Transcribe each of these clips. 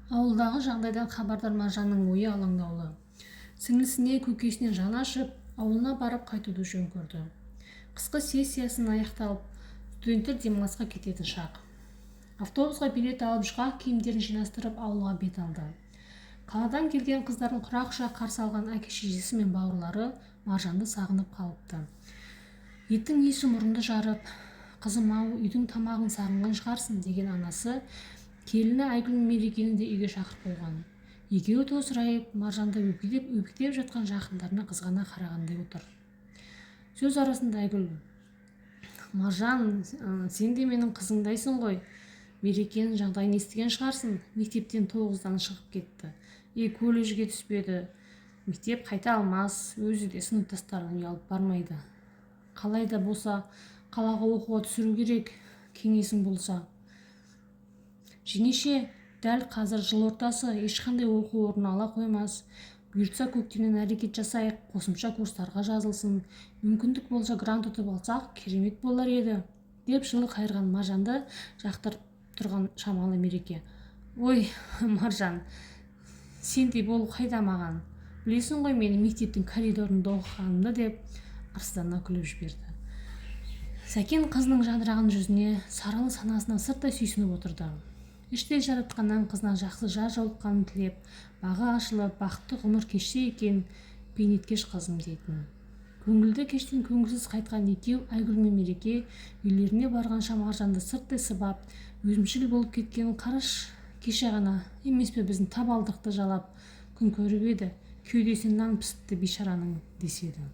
Ауылдағы жағдайдан хабардар Маржанның ойы алаңдаулы. Сіңлісіне көкесінен жаны ашып, ауылына барып қайтуды жөн көрді. Қысқы сессиясын аяқталып, студенттер демалысқа кететін шақ. Автобусқа билет алып жғақ киімдерін жинастырып ауылға бет алды. Қаладан келген қыздардың құрақ-құшақ қарсы алған әке-шешесі мен бауырлары Маржанды сағынып қалыпты. Еттің иісі мұрынды жарып, қызым-ау, үйдің тамағын сағынған шығарсың деген анасы келіні Айгүл мен Мерекені де үйге шақырып қойған. Екеуі тосырайып, Маржанды өбектеп жатқан жақындарына қызғана қарағандай отыр. Сөз арасында Айгүл: Маржан, сен де менің қызыңдайсың ғой. Мерекенің жағдайын естіген шығарсың, мектептен 9-дан шығып кетті. Колледжге түспеді. Мектеп қайта алмас, өзі де сыныптастарынан ұялып бармайды. Қалай да болса, қалаға оқуға түсіру керек, кеңесің болса. Жеңеше, дәл қазір жыл ортасы, ешқандай оқу орнын ала қоймас. Бұйыртса көктемнен әрекет жасайық, қосымша курстарға жазылсын. Мүмкіндік болса грант ұтып алсақ, керемет болар еді, деп жылы қайырған Маржанды жақтырып тұрған шамалы Мереке: Ой, Маржан, сендей болу қайда маған? Білесің ғой мені мектептің коридорында оқығанымды, деп арсыздана күліп жіберді. Сәкен қызының жадыраған жүзіне, саралы санасына сырттай сүйсініп отырды. Іштей жаратқаннан қызына жақсы жар жолыққанын тілеп, бағы ашылып, бақытты ғұмыр кешсе екен, бейнеткеш қызым дейтін. Көңілді кештен көңілсіз қайтқан екеу, Айгүл мен Мереке, үйлеріне барғанша Маржанды сырттай сыбап, өзімшіл болып кеткенін қараш, кеше ғана емес пе біздің табалдықты жалап күн көріп еді, кеудесінен нан пісіпті бейшараның, деседі.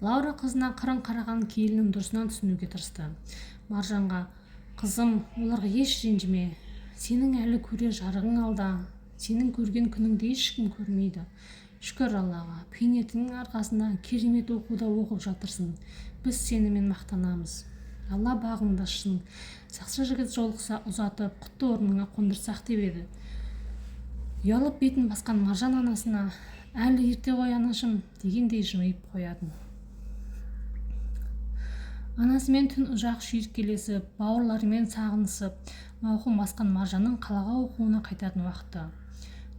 Лаура қызына қырын қараған келіннің дұрысынан түсінуге тырысты. Маржанға: Қызым, оларға еш ренжіме. Сенің әлі көрер жарығың алда. Сенің көрген күніңді ешкім көрмейді. Шүкір Аллаға, пейнетіңнің арқасында керемет оқуда оқып жатырсың. Біз сенімен мақтанамыз. Алла бағыңды ашсын. Сақшы жігіт жолықса ұзатып, құтты орныңа қондырсақ деп еді. Ұялып бетін басқан Маржан анасына: Әлі ерте ғой анашым, дегендей жымиып қояды. Анасымен түн ұжақ шүйіркелесіп, бауырларымен сағынысып, мауқын басқан Маржанның қалаға оқуына қайтатын уақыты.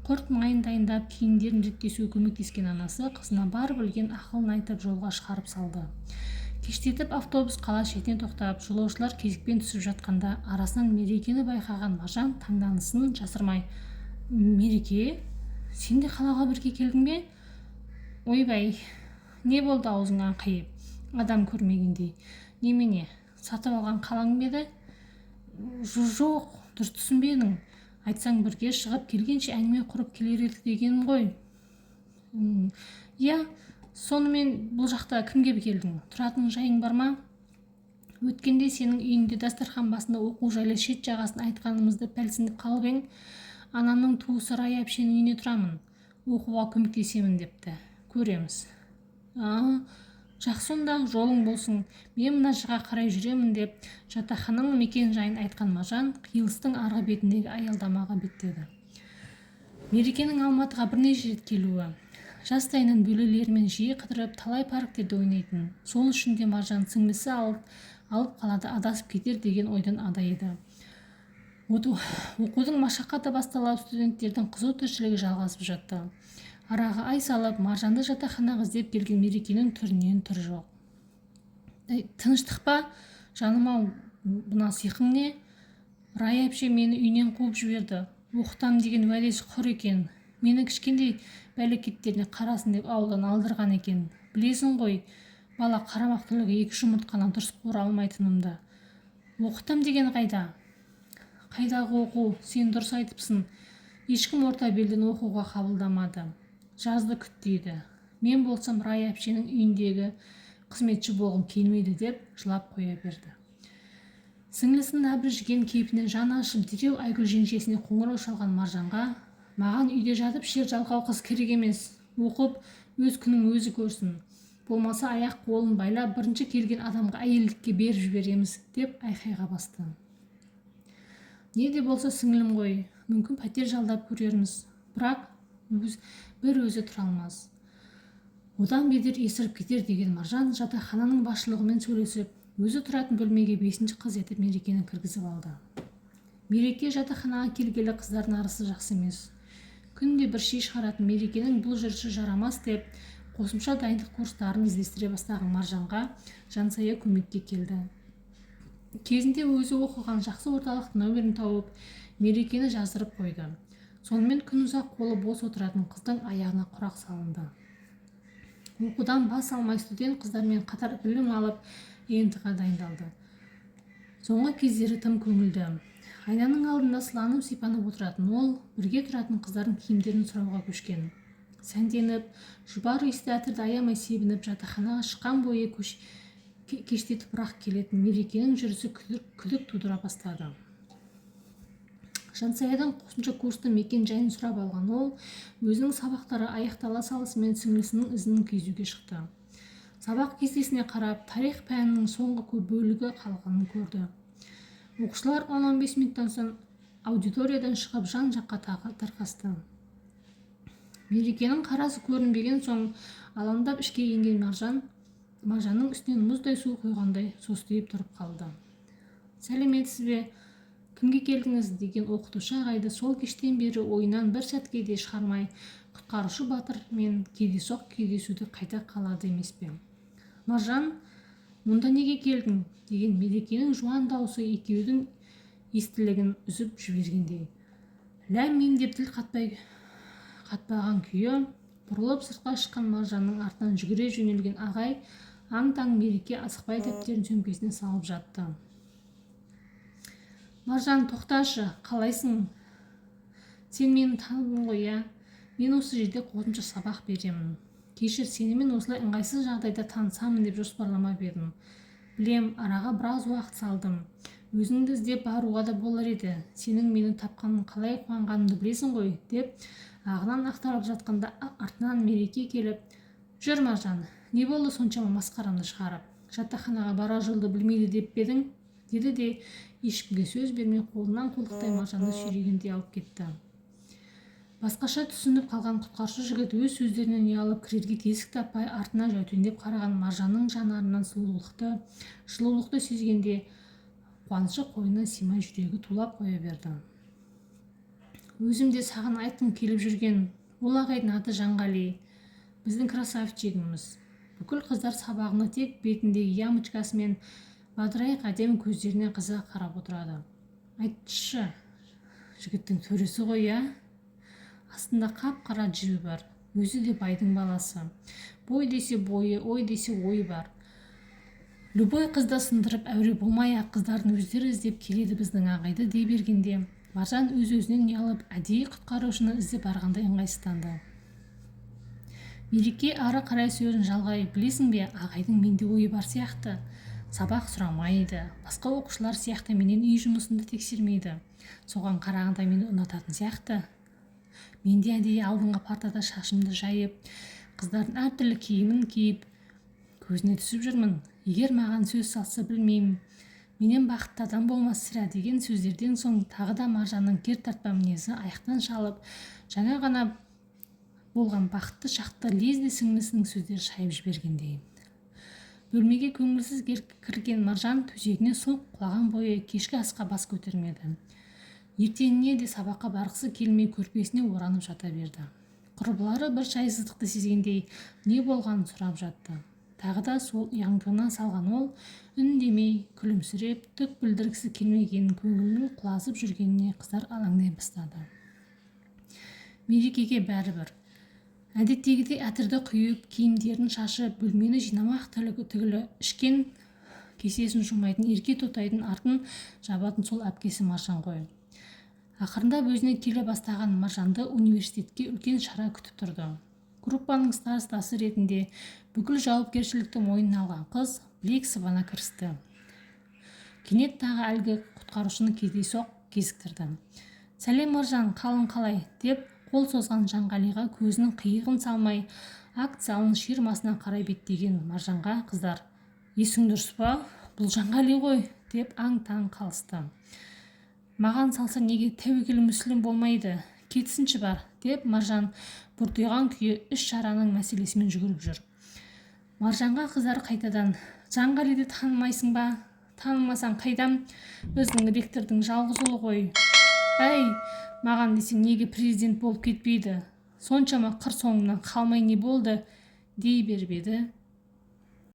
Құрт майын дайындап, киімдерін реттесуге көмектескен анасы қызына бар білген ақылын айтып жолға шығарып салды. Кештетіп автобус қала шетіне тоқтап, жолаушылар кезекпен түсіп жатқанда арасынан Мерекені байқаған Маржан таңданысын жасырмай: Мереке, сен де қалаға бірге келдің бе? Ойбай, не болды аузыңнан қиып, адам көрмегендей? Немене, сатып алған қалаң беді? Жоқ, дұрыс түсінбедің. Айтсаң бірге шығып келгенше әңгіме құрып келер едік деген ғой. Иә, сонымен бұл жақта кімге келдің? Тұратын жайың бар ма? Өткенде сенің үйінде дастархан басында оқу жайлы шет жағасын айтқанымызды пәлсіндіп қалып ең. Анамның туысы Рая әпшенің үйіне тұрамын, оқуға көмектесемін депті. Көреміз. Жақсы, онда жолың болсын, мен мына жаққа қарай жүремін, деп жатақхананың мекен жайын айтқан Маржан қиылыстың арғы бетіндегі аялдамаға беттеді. Мерекенің Алматыға бірнеше рет келуі, жастайынан бөлелерімен жиі қыдырып, талай парктерде ойнайтын. Сол үшін де Маржан сіңлісі алып қалада адасып кетер деген ойдан ада еді. Оқудың машақаты басталып, студенттердің қызу тіршілігі жалғасып жатты. Араға ай салып, Маржанды жатақханаға іздеп келген Мерекенің түрінен түр жоқ. Тыныштық па, жаным-ау, мына сиқың не? Рая әпше мені үйінен қуып жіберді. Оқытам деген уәдесі құр екен. Мені кішкендей бәлекеттеріне қарасын деп ауылдан алдырған екен. Білесің ғой, бала қарамақтылығы екі жұмыртқадан дұрыс қуыра алмайтынымды. Оқытам деген қайда? Қайдағы оқу, сен дұрыс айтыпсың. Ешкім орта белден оқуға қабылдамады. Жазды күт дейді. Мен болсам Рая әпшенің үйіндегі қызметші болғым келмейді, деп жылап қоя берді. Сіңлісінің әбіржіген кейпінен жаны ашып, дереу Айгүл жеңшесіне қоңырау шалған Маржанға: Маған үйде жатып шер жалқау қыз керек емес. Оқып, өз күнің өзі көрсін. Болмаса аяқ қолын байлап, бірінші келген адамға әйелдікке беріп жібереміз, деп айқайға басты. Не де болса сіңлім ғой, мүмкін пәтер жалдап көрерміз, бірақ бір өзі тұра алмас. Одан бедер есіріп кетер деген Маржан жатақхананың басшылығымен сөйлесіп, өзі тұратын бөлмеге 5-ші қыз етіп Мерекені кіргізіп алды. Мереке жатақханаға келгелі қыздардың арысы жақсы емес. Күнде бір ши шығаратын Мерекенің бұл жүрісі жарамас деп қосымша дайындық курстарын іздестіре бастаған Маржанға Жансая көмекке келді. Кезінде өзі оқыған жақсы орталықтың нөмірін тауып, Мерекені жаздырып қойды. Сонымен күн ұзақ қолы бос отыратын қыздың аяғына құрақ салынды. Оқудан бас алмай студент қыздармен қатар білім алып, ентіға дайындалды. Соңғы кездері тым көңілді. Айнаның алдында сыланып сипанып отыратын ол, бірге тұратын қыздардың киімдерін сұрауға көшкен. Сәнденіп, жұбар иісті әтірді аямай себініп, жатақханаға шыққан бойы кештетіп бірақ келетін Мерекенің жүрісі күдік тудыра бастады. Жансаядан қосымша курсты мекен жайын сұрап алған ол, өзінің сабақтары аяқтала салысымен сіңлісінің ізін кезуге шықты. Сабақ кестесіне қарап, тарих пәнінің соңғы бөлігі қалғанын көрді. Оқушылар 10-15 минуттан соң аудиториядан шығып жан-жаққа тарқасты. Мерекенің қарасы көрінбеген соң алаңдап ішке енген Маржанның үстінен мұздай су қойғандай состиып тұрып қалды. Сәлеметсіз бе? Кімге келдіңіз? деген оқытушы ағайды сол кештен бері ойынан бір сәтке де шығармай, құтқарушы батыр мен кездейсоқ кездесуді қайта қалады емес пе? Маржан, мұнда неге келдің? деген Мерекенің жуан дауысы екеудің естілігін үзіп жібергендей. Ләм-мим деп тіл қатпаған күйі бұрылып сыртқа шыққан Маржанның артынан жүгіре жөнелген ағай аң-таң Мереке асықпай дәптерін сөмкесіне салып жатты. Маржан, тоқташы, қалайсың? Сен мені таныдың ғой, иә? Мен осы жерде қосымша сабақ беремін. Кешір, сенімен осылай ыңғайсыз жағдайда танысамын деп жоспарламап едім. Білем, араға біраз уақыт салдым. Өзіңді іздеп баруға да болар еді. Сенің мені тапқанын қалай қуанғанымды білесің ғой, деп ағынан ақтарып жатқанда артынан Мереке келіп, жүр Маржан, не болды соншама масқарамды шығарып? Жатақханаға бара жолды білмейді деп бедің? Деді де ешкімге сөз бермей қолынан қолтықтай Маржанды сүйрегендей алып кетті. Басқаша түсініп қалған құтқарушы жігіт өз сөздерінен ұялып кірерге тесік таппай артына жәутеңдеп қараған Маржанның жанарынан жылулықты сезгенде қуанышы қойнына сыймай жүрегі тулап қоя берді. Өзім де саған айтқым келіп жүрген, ол ағайдың аты Жанғали, біздің красавчигіміз. Бүкіл қыздар сабағына тек бетіндегі ямочкасы мен бадырайық әдемі көздеріне қызыға қарап отырады. Айтшы, жігіттің төресі ғой, иә? Астында қап-қара жібі бар, өзі де байдың баласы. Бой десе бойы, ой десе ойы бар. Любой қызды сындырып әуре болмай-ақ қыздардың өздері іздеп келеді біздің ағайды дей бергенде, Маржан өз-өзінен ұялып, әдейі құтқарушыны іздеп барғандай ыңғайсызданды. Мереке ары қарай сөзін жалғай, білесің бе, ағайдың менде ойы бар сияқты. Сабақ сұрамайды, басқа оқушылар сияқты менен үй жұмысында тексермейді. Соған қарағанда мені ұнататын сияқты. Менде әдейі алдыңғы партада шашымды жайып, қыздардың әртүрлі киімін киіп, көзіне түсіп жүрмін. Егер маған сөз салса білмеймін, менен бақытты адам болмас сірә деген сөздерден соң тағы да Маржанның кер тартпа мінезі аяқтан шалып, жаңа ғана болған бақытты шақты лезде сіңлісінің сөздері шайып жібергендей. Бөлмеге көңілсіз кірген Маржан төсегіне сұлқ құлаған бойы кешкі асқа бас көтермеді. Ертеңіне де сабаққа барғысы келмей көрпесіне оранып жата берді. Құрбылары бір жайсыздықты сезгендей не болғанын сұрап жатты. Тағы да сол ұяңдығынан салған ол үндемей, күлімсіреп, түк білдіргісі келмегенін, көңілінің құлазып жүргеніне қыздар алаңдай бастады. Мерекеге бәрібір. Әдеттегідей әтірді құйып, киімдерін шашып, бөлмені жинамақ түгілі ішкен кесесін жумайтын ерке тотайдың артын жабатын сол әпкесі Маржан ғой. Ақырында өзіне келе бастаған Маржанды университетке үлкен шара күтіп тұрды. Группаның старостасы ретінде бүкіл жауапкершілікті мойнына алған қыз білек сыбана кірісті. Кенет тағы әлгі құтқарушыны кездейсоқ кезіктірді. Сәлем Маржан, қалың қалай? деп қол созған Жанғалиға көзінің қиығын салмай, акт залының ширмасына қарай беттеген Маржанға қыздар, есің дұрыс па? Бұл Жанғали ғой, деп аң-таң қалысты. Маған салса неге тәуекел мүслім болмайды? Кетсінші бар, деп Маржан бұртиған күйі іс шараның мәселесімен жүгіріп жүр. Маржанға қыздар қайтадан, Жанғалиді танымайсың ба? Танымасаң қайдам, біздің ректордың жалғыз ұлы ғой. Әй, маған десең неге президент болып кетпейді? Соншама қыр соңымнан қалмай не болды? Дей беріп еді.